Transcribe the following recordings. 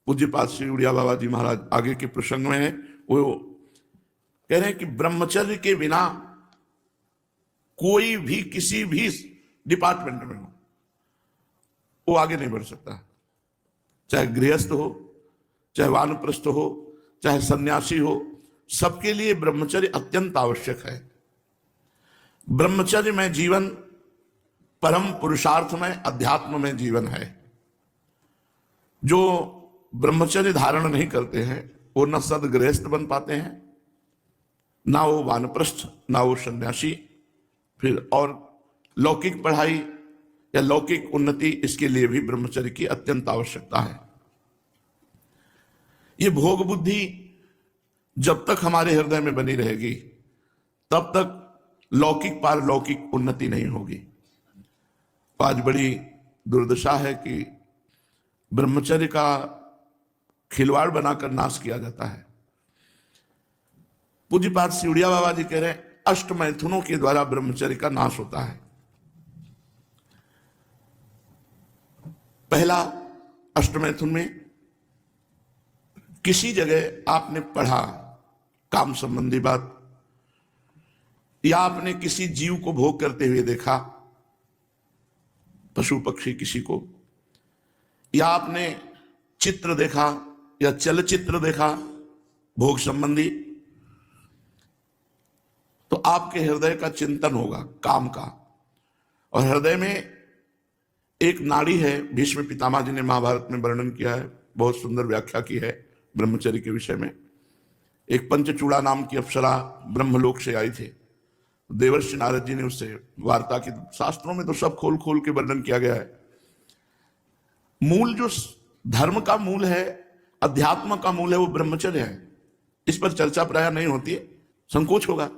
पूज्यपाद श्री उड़िया बाबा जी महाराज आगे के प्रसंग में है, वो कह रहे हैं कि ब्रह्मचर्य के बिना कोई भी किसी भी डिपार्टमेंट में हो वो आगे नहीं बढ़ सकता। चाहे गृहस्थ हो, चाहे वानप्रस्थ हो, चाहे सन्यासी हो, सबके लिए ब्रह्मचर्य अत्यंत आवश्यक है। ब्रह्मचर्य में जीवन परम पुरुषार्थ में अध्यात्म में जीवन है। जो ब्रह्मचर्य धारण नहीं करते हैं वो न सदगृहस्थ बन पाते हैं, ना वो वानप्रस्थ, ना वो सन्यासी। फिर और लौकिक पढ़ाई या लौकिक उन्नति, इसके लिए भी ब्रह्मचर्य की अत्यंत आवश्यकता है। ये भोग बुद्धि जब तक हमारे हृदय में बनी रहेगी तब तक लौकिक पारलौकिक उन्नति नहीं होगी। आज बड़ी दुर्दशा है कि ब्रह्मचर्य का खिलवाड़ बनाकर नाश किया जाता है। पूज्यपाद श्री उड़िया बाबा जी कह रहे हैं अष्ट मैथुनों के द्वारा ब्रह्मचर्य का नाश होता है। पहला, अष्ट मैथुन में किसी जगह आपने पढ़ा काम संबंधी बात, या आपने किसी जीव को भोग करते हुए देखा, पशु पक्षी किसी को, या आपने चित्र देखा या चलचित्र देखा भोग संबंधी, तो आपके हृदय का चिंतन होगा काम का। और हृदय में एक नाड़ी है, भीष्म पितामह जी ने महाभारत में वर्णन किया है, बहुत सुंदर व्याख्या की है ब्रह्मचर्य के विषय में। एक पंचचूड़ा नाम की अप्सरा ब्रह्मलोक से आई थी, देवर्षि नारद जी ने उससे वार्ता की। शास्त्रों में तो सब खोल खोल के वर्णन किया गया है। मूल जो धर्म का मूल है, अध्यात्म का मूल है, वो ब्रह्मचर्य है। इस पर चर्चा प्राय नहीं होती है, संकोच होगा।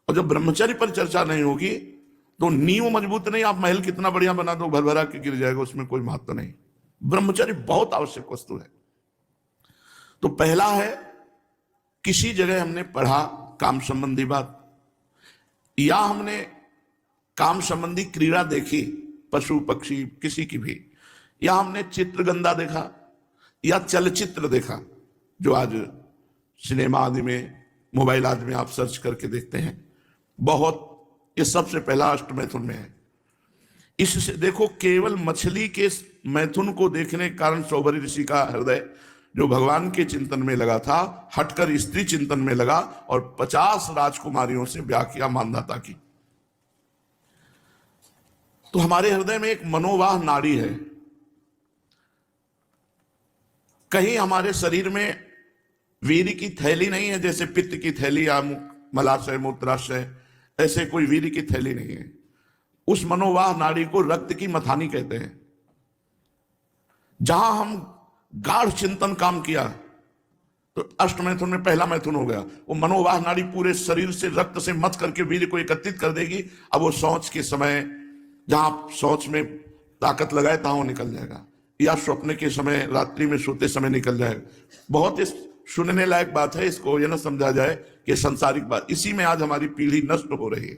और जब ब्रह्मचर्य पर चर्चा नहीं होगी तो नींव मजबूत नहीं, आप महल कितना बढ़िया बना दो भर भरा के गिर जाएगा, उसमें कोई महत्व नहीं। ब्रह्मचर्य बहुत आवश्यक वस्तु है। तो पहला है, किसी जगह हमने पढ़ा काम संबंधी बात, या हमने काम संबंधी क्रीड़ा देखी, पशु पक्षी किसी की भी, या हमने चित्रगंधा देखा या चलचित्र देखा, जो आज सिनेमा आदि में, मोबाइल आदि में आप सर्च करके देखते हैं बहुत। ये सबसे पहला अष्ट मैथुन में है। इससे देखो, केवल मछली के मैथुन को देखने के कारण सौभरी ऋषि का हृदय जो भगवान के चिंतन में लगा था, हटकर स्त्री चिंतन में लगा और 50 राजकुमारियों से ब्याह किया मानधाता की। तो हमारे हृदय में एक मनोवाह नाड़ी है। कहीं हमारे शरीर में वीर्य की थैली नहीं है, जैसे पित्त की थैली या मलाशय मूत्राशय, ऐसे कोई वीर्य की थैली नहीं है। उस मनोवाह नाड़ी को रक्त की मथानी कहते हैं। जहां हम गाढ़ चिंतन काम किया तो अष्ट मैथुन में पहला मैथुन हो गया। वो मनोवाह नाड़ी पूरे शरीर से रक्त से मथ करके वीर्य को एकत्रित कर देगी। अब वो शौच के समय, जहां शौच में ताकत लगाए तहां वो निकल जाएगा, या स्वप्न के समय, रात्रि में सोते समय निकल जाएगा। बहुत इस सुनने लायक बात है, इसको यह ना समझा जाए कि संसारिक बात। इसी में आज हमारी पीढ़ी नष्ट हो रही है।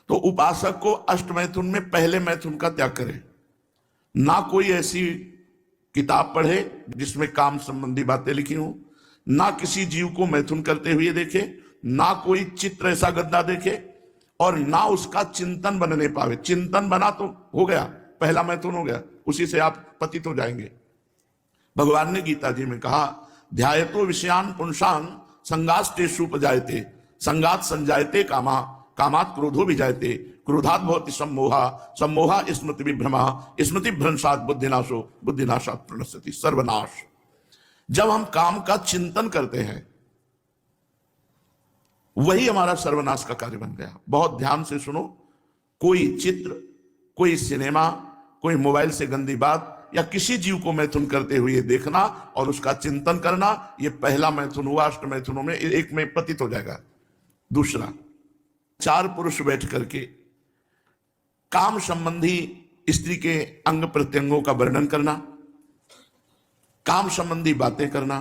तो उपासक को अष्ट मैथुन में पहले मैथुन का त्याग करे। ना कोई ऐसी किताब पढ़े जिसमें काम संबंधी बातें लिखी हो, ना किसी जीव को मैथुन करते हुए देखे, ना कोई चित्र ऐसा गंदा देखे, और ना उसका चिंतन बनने पावे। चिंतन बना तो हो गया, पहला मैथुन हो गया, उसी से आप पतित हो जाएंगे। भगवान ने गीता जी में कहा, ध्यायतो विषयान पुंसान संगास्तेषु उपजायते, संगात संजायते कामा, कामात् क्रोधो विजायते, क्रोधात् भवति सम्मोहा, सम्मोहा स्मृति विभ्रमा, स्मृति भ्रंशात् बुद्धिनाशो, बुद्धिनाशात् प्रणश्यति सर्वनाश। जब हम काम का चिंतन करते हैं वही हमारा सर्वनाश का कार्य बन गया। बहुत ध्यान से सुनो, कोई चित्र, कोई सिनेमा, कोई मोबाइल से गंदी बात या किसी जीव को मैथुन करते हुए देखना और उसका चिंतन करना, यह पहला मैथुन हुआ। अष्ट मैथुनों में एक में पतित हो जाएगा। दूसरा, 4 पुरुष बैठ करके काम संबंधी स्त्री के अंग प्रत्यंगों का वर्णन करना, काम संबंधी बातें करना,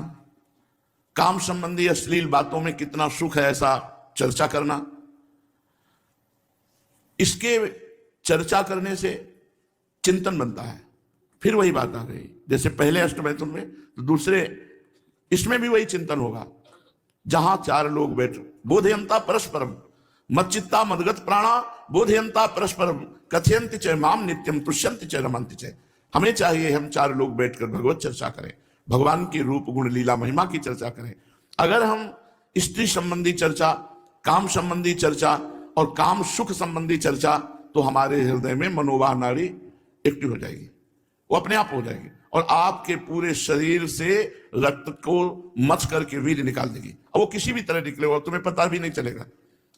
काम संबंधी अश्लील बातों में कितना सुख है ऐसा चर्चा करना। इसके चर्चा करने से चिंतन बनता है। फिर वही बात आ गई, जैसे पहले अष्टमैथुन में, तो दूसरे इसमें भी वही चिंतन होगा। जहां चार लोग बैठे, बोधयंता परस्परम मच्चित्ता मदगत प्राणा बोधयंता परस्परम कथयंति च माम नित्यम तुष्यंति च रमंति च। हमें चाहिए हम चार लोग बैठकर भगवत चर्चा करें, भगवान के रूप गुण लीला महिमा की चर्चा करें। अगर हम स्त्री संबंधी चर्चा, काम संबंधी चर्चा और काम सुख संबंधी चर्चा, तो हमारे हृदय में मनोवाह नाड़ी एक्टिव हो जाएगी, वो अपने आप हो जाएगी और आपके पूरे शरीर से रक्त को मथ करके वीर्य निकाल देगी। और वो किसी भी तरह निकलेगा, तुम्हें पता भी नहीं चलेगा,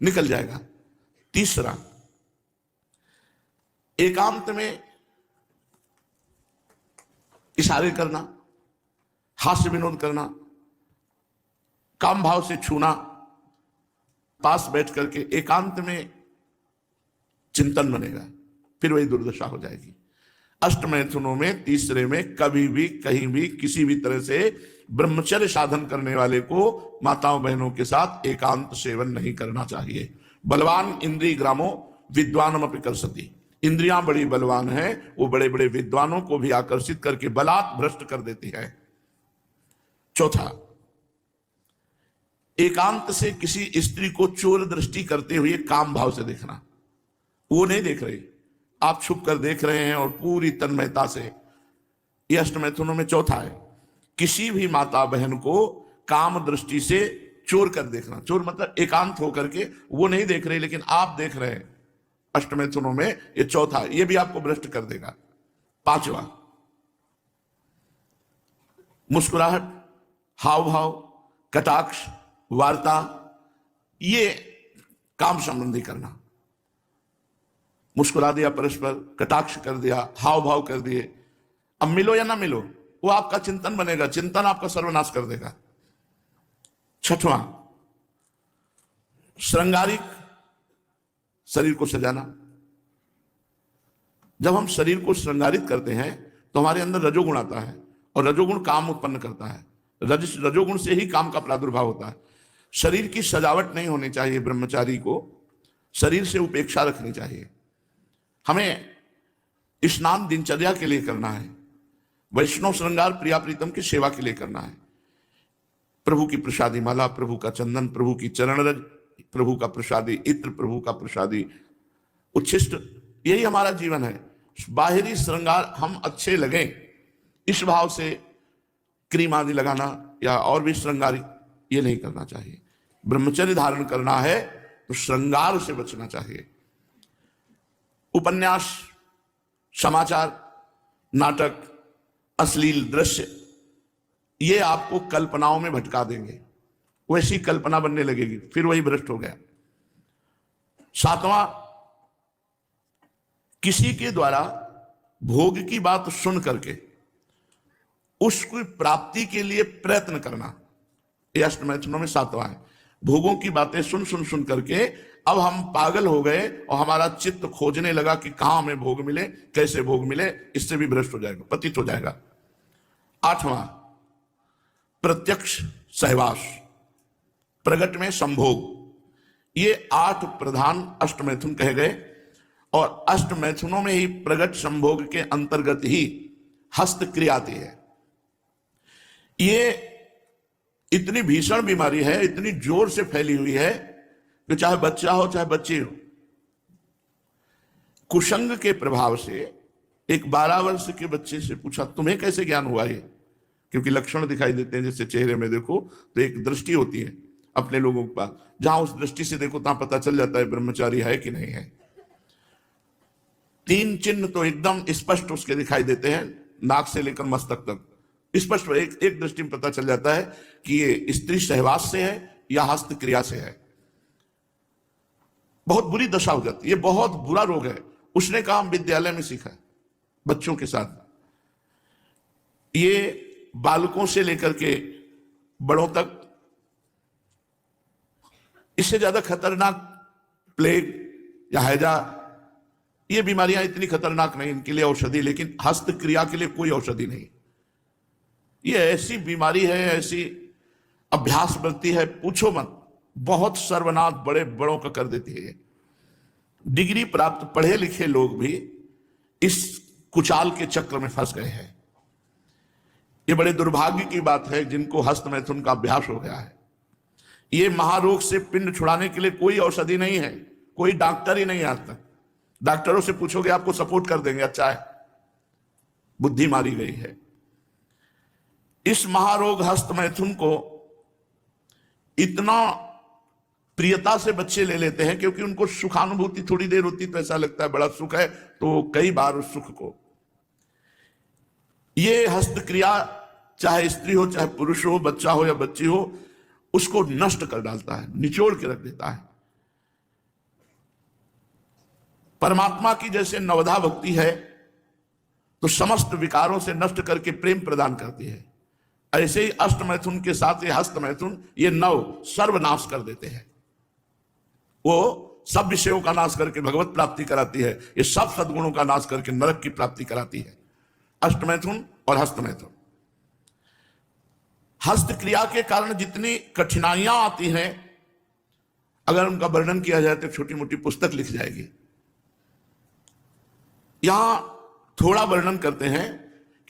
निकल जाएगा। तीसरा, एकांत में इशारे करना, हास्य विनोद करना, काम भाव से छूना, पास बैठ करके एकांत में चिंतन बनेगा, फिर वही दुर्दशा हो जाएगी। अष्टमैथुनों में तीसरे में कभी भी कहीं भी किसी भी तरह से ब्रह्मचर्य साधन करने वाले को माताओं बहनों के साथ एकांत सेवन नहीं करना चाहिए। बलवान इंद्रिय ग्रामो विद्वानम अपि कर्षति, इंद्रियां बड़ी बलवान है, वो बड़े बड़े विद्वानों को भी आकर्षित करके बलात् भ्रष्ट कर देती है। चौथा, एकांत से किसी स्त्री को चोर दृष्टि करते हुए काम भाव से देखना, वो नहीं देख रही, आप छुप कर देख रहे हैं और पूरी तन्मयता से। यह अष्टमैथुनों में चौथा है, किसी भी माता बहन को काम दृष्टि से चोर कर देखना। चोर मतलब एकांत होकर के वो नहीं देख रहे लेकिन आप देख रहे हैं, अष्टमैथुनों में ये चौथा, ये भी आपको भ्रष्ट कर देगा। पांचवा, मुस्कुराहट, हाव भाव, कटाक्ष, वार्ता, ये काम संबंधी करना। मुस्कुरा दिया परस्पर, कटाक्ष कर दिया, हाव भाव कर दिए, अब मिलो या ना मिलो वो आपका चिंतन बनेगा, चिंतन आपका सर्वनाश कर देगा। छठवां, श्रृंगारिक, शरीर को सजाना। जब हम शरीर को श्रृंगारित करते हैं तो हमारे अंदर रजोगुण आता है और रजोगुण काम उत्पन्न करता है, रजोगुण से ही काम का प्रादुर्भाव होता है। शरीर की सजावट नहीं होनी चाहिए, ब्रह्मचारी को शरीर से उपेक्षा रखनी चाहिए। हमें स्नान दिनचर्या के लिए करना है, वैष्णव श्रृंगार प्रिया प्रीतम की सेवा के लिए करना है। प्रभु की प्रसादी माला, प्रभु का चंदन, प्रभु की चरण रज, प्रभु का प्रसादी इत्र, प्रभु का प्रसादी उच्छिष्ट, यही हमारा जीवन है। बाहरी श्रृंगार हम अच्छे लगे इस भाव से क्रीम आदि लगाना या और भी श्रृंगार, ये नहीं करना चाहिए। ब्रह्मचर्य धारण करना है तो श्रृंगार से बचना चाहिए। उपन्यास, समाचार, नाटक, अश्लील दृश्य, ये आपको कल्पनाओं में भटका देंगे, वैसी कल्पना बनने लगेगी, फिर वही भ्रष्ट हो गया। सातवां, किसी के द्वारा भोग की बात सुन करके उसकी प्राप्ति के लिए प्रयत्न करना, यह अष्टमैथुनों में सातवां है। भोगों की बातें सुन सुन सुन करके अब हम पागल हो गए और हमारा चित्त खोजने लगा कि कहां हमें भोग मिले, कैसे भोग मिले, इससे भी भ्रष्ट हो जाएगा, पतित हो जाएगा। आठवां, प्रत्यक्ष सहवास, प्रगट में संभोग, ये 8 प्रधान अष्टमैथुन कहे गए और अष्टमैथुनों में ही प्रगट संभोग के अंतर्गत ही हस्त क्रिया आती है। ये इतनी भीषण बीमारी है, इतनी जोर से फैली हुई है कि चाहे बच्चा हो चाहे बच्ची हो, कुसंग के प्रभाव से एक 12 वर्ष के बच्चे से पूछा तुम्हें कैसे ज्ञान हुआ ये, क्योंकि लक्षण दिखाई देते हैं, जैसे चेहरे में देखो तो एक दृष्टि होती है अपने लोगों के पास, जहां उस दृष्टि से देखो तहां पता चल जाता है ब्रह्मचारी है कि नहीं है। 3 चिन्ह तो एकदम स्पष्ट उसके दिखाई देते हैं, नाक से लेकर मस्तक तक स्पष्ट एक दृष्टि में पता चल जाता है कि ये स्त्री सहवास से है या हस्त क्रिया से है। बहुत बुरी दशा हो जाती है, ये बहुत बुरा रोग है। उसने कहा हम विद्यालय में सीखा बच्चों के साथ, ये बालकों से लेकर के बड़ों तक, इससे ज्यादा खतरनाक प्लेग या हैजा, ये बीमारियां इतनी खतरनाक नहीं, इनके लिए औषधि, लेकिन हस्त क्रिया के लिए कोई औषधि नहीं। ये ऐसी बीमारी है, ऐसी अभ्यास बनती है, पूछो मत, बहुत सर्वनाश बड़े बड़ों का कर देती है। डिग्री प्राप्त पढ़े लिखे लोग भी इस कुचाल के चक्र में फंस गए हैं। ये बड़े दुर्भाग्य की बात है जिनको हस्त मैथुन का अभ्यास हो गया है। ये महारोग से पिंड छुड़ाने के लिए कोई औषधि नहीं है, कोई डॉक्टर ही नहीं आज तक। डॉक्टरों से पूछोगे आपको सपोर्ट कर देंगे, अच्छा है, बुद्धि मारी गई है। इस महारोग हस्त मैथुन को इतना प्रियता से बच्चे ले लेते हैं क्योंकि उनको सुखानुभूति थोड़ी देर होती तो ऐसा लगता है बड़ा सुख है, तो कई बार उस सुख को ये हस्त क्रिया, चाहे स्त्री हो चाहे पुरुष हो, बच्चा हो या बच्ची हो, उसको नष्ट कर डालता है, निचोड़ के रख देता है। परमात्मा की जैसे नवधा भक्ति है तो समस्त विकारों से नष्ट करके प्रेम प्रदान करती है, ऐसे ही अष्ट मैथुन के साथ ये हस्त मैथुन ये नव सर्वनाश कर देते हैं। वो सब विषयों का नाश करके भगवत प्राप्ति कराती है, ये सब सद्गुणों का नाश करके नरक की प्राप्ति कराती है। अष्ट मैथुन और हस्त मैथुन। हस्त क्रिया के कारण जितनी कठिनाइयां आती हैं, अगर उनका वर्णन किया जाए तो छोटी मोटी पुस्तक लिख जाएगी। यहां थोड़ा वर्णन करते हैं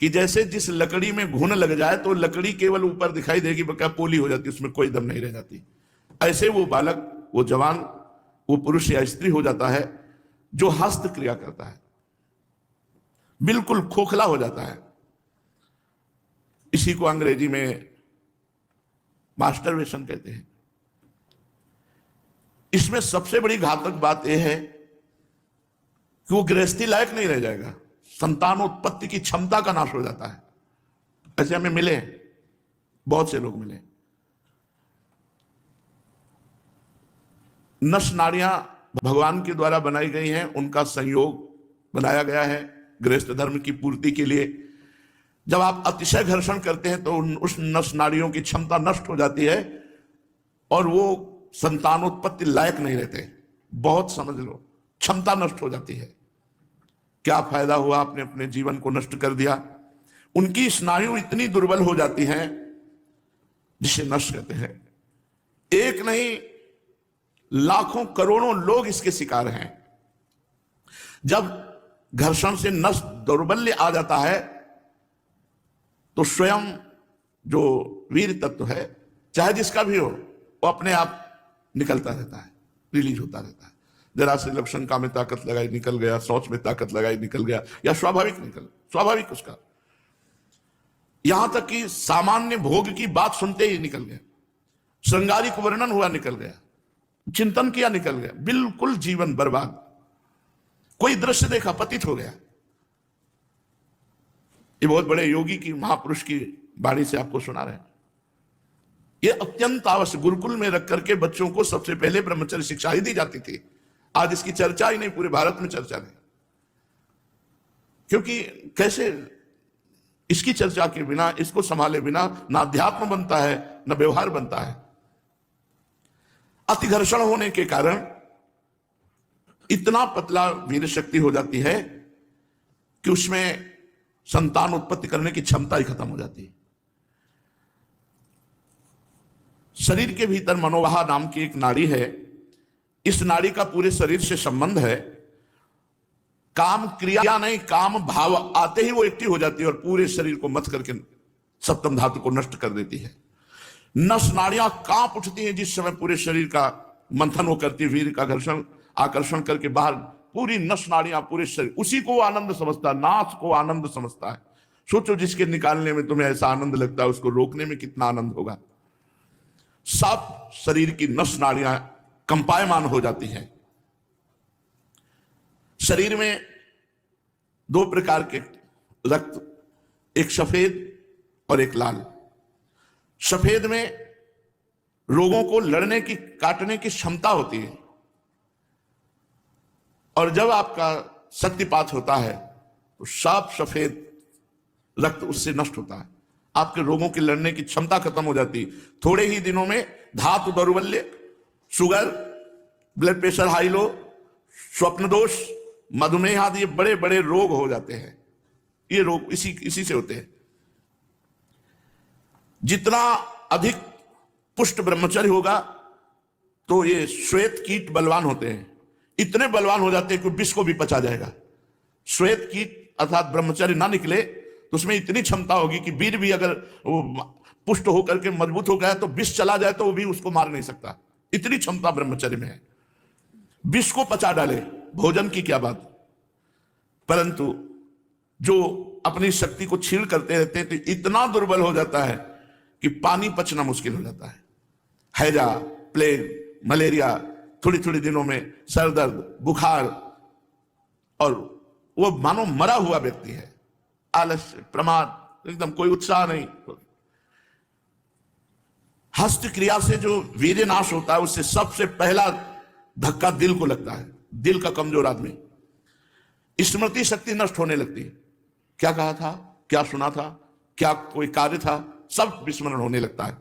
कि जैसे जिस लकड़ी में घुन लग जाए तो लकड़ी केवल ऊपर दिखाई देगी, बकाया पोली हो जाती, उसमें कोई दम नहीं रह जाती। ऐसे वो बालक, वो जवान, वो पुरुष या स्त्री हो जाता है जो हस्त क्रिया करता है, बिल्कुल खोखला हो जाता है। इसी को अंग्रेजी में मास्टरबेशन कहते हैं। इसमें सबसे बड़ी घातक बात यह है कि वो गृहस्थी लायक नहीं रह जाएगा, संतानोत्पत्ति की क्षमता का नाश हो जाता है। ऐसे हमें मिले, बहुत से लोग मिले। नस नाड़ियां भगवान के द्वारा बनाई गई हैं, उनका संयोग बनाया गया है गृहस्थ धर्म की पूर्ति के लिए। जब आप अतिशय घर्षण करते हैं तो उस नस नाड़ियों की क्षमता नष्ट हो जाती है और वो संतानोत्पत्ति लायक नहीं रहते। बहुत समझ लो, क्षमता नष्ट हो जाती है। क्या फायदा हुआ, आपने अपने जीवन को नष्ट कर दिया। उनकी स्नायु इतनी दुर्बल हो जाती हैं जिसे नष्ट कहते हैं। एक नहीं, लाखों करोड़ों लोग इसके शिकार हैं। जब घर्षण से नस दौर्बल्य आ जाता है तो स्वयं जो वीर तत्व है, चाहे जिसका भी हो, वो अपने आप निकलता रहता है, रिलीज होता रहता है। जरा से लक्षणका में ताकत लगाई निकल गया, शौच में ताकत लगाई निकल गया, या स्वाभाविक उसका। यहां तक कि सामान्य भोग की बात सुनते ही निकल गया, श्रृंगारिक वर्णन हुआ निकल गया, चिंतन किया निकल गया, बिल्कुल जीवन बर्बाद। कोई दृश्य देखा, पतित हो गया। ये बहुत बड़े योगी की, महापुरुष की वाणी से आपको सुना रहे हैं। ये अत्यंत आवश्यक, गुरुकुल में रख करके बच्चों को सबसे पहले ब्रह्मचर्य शिक्षा ही दी जाती थी। आज इसकी चर्चा ही नहीं, पूरे भारत में चर्चा नहीं। क्योंकि कैसे इसकी चर्चा के बिना, इसको संभाले बिना ना अध्यात्म बनता है, ना व्यवहार बनता है। अतिघर्षण होने के कारण इतना पतला वीर शक्ति हो जाती है कि उसमें संतान उत्पत्ति करने की क्षमता ही खत्म हो जाती है। शरीर के भीतर मनोवाहा नाम की एक नाड़ी है। इस नाड़ी का पूरे शरीर से संबंध है। काम क्रिया नहीं, काम भाव आते ही वो एक्टिव हो जाती है और पूरे शरीर को मथ करके सप्तम धातु को नष्ट कर देती है। नस नाड़ियां कांप उठती हैं जिस समय पूरे शरीर का मंथन वो करती है, वीर का घर्षण आकर्षण करके बाहर पूरी नस नाड़ियां, पूरे शरीर, उसी को वो आनंद समझता है, नाश को आनंद समझता है। सोचो, जिसके निकालने में तुम्हें ऐसा आनंद लगता है, उसको रोकने में कितना आनंद होगा। सब शरीर की नस नाड़ियां कंपायमान हो जाती हैं। शरीर में दो प्रकार के रक्त, एक सफेद और एक लाल। सफेद में रोगों को लड़ने की, काटने की क्षमता होती है, और जब आपका शक्तिपात होता है तो सब सफेद रक्त उससे नष्ट होता है। आपके रोगों की लड़ने की क्षमता खत्म हो जाती है। थोड़े ही दिनों में धातु दौर्बल्य, sugar, blood pressure high low, स्वप्न दोष, मधुमेह आदि बड़े बड़े रोग हो जाते हैं। ये रोग इसी से होते हैं। जितना अधिक पुष्ट ब्रह्मचर्य होगा तो ये श्वेत कीट बलवान होते हैं, इतने बलवान हो जाते हैं कि विष को भी पचा जाएगा। श्वेत कीट अर्थात ब्रह्मचर्य ना निकले तो उसमें इतनी क्षमता होगी कि वीर भी अगर वो पुष्ट होकर के मजबूत हो गया तो विष चला जाए तो वो भी उसको मार नहीं सकता, इतनी क्षमता ब्रह्मचर्य में है। विष को पचा डाले, भोजन की क्या बात। परंतु जो अपनी शक्ति को छीण करते रहते हैं तो इतना दुर्बल हो जाता है कि पानी पचना मुश्किल हो जाता है। हैजा, प्लेग, मलेरिया, थोड़ी थोड़ी दिनों में सर दर्द, बुखार, और वो मानो मरा हुआ व्यक्ति है। आलस्य, प्रमाद, एकदम कोई उत्साह नहीं। हस्त क्रिया से जो वीर्य नाश होता है उससे सबसे पहला धक्का दिल को लगता है। दिल का कमजोर आदमी, स्मृति शक्ति नष्ट होने लगती है। क्या कहा था, क्या सुना था, क्या कोई कार्य था, सब विस्मरण होने लगता है।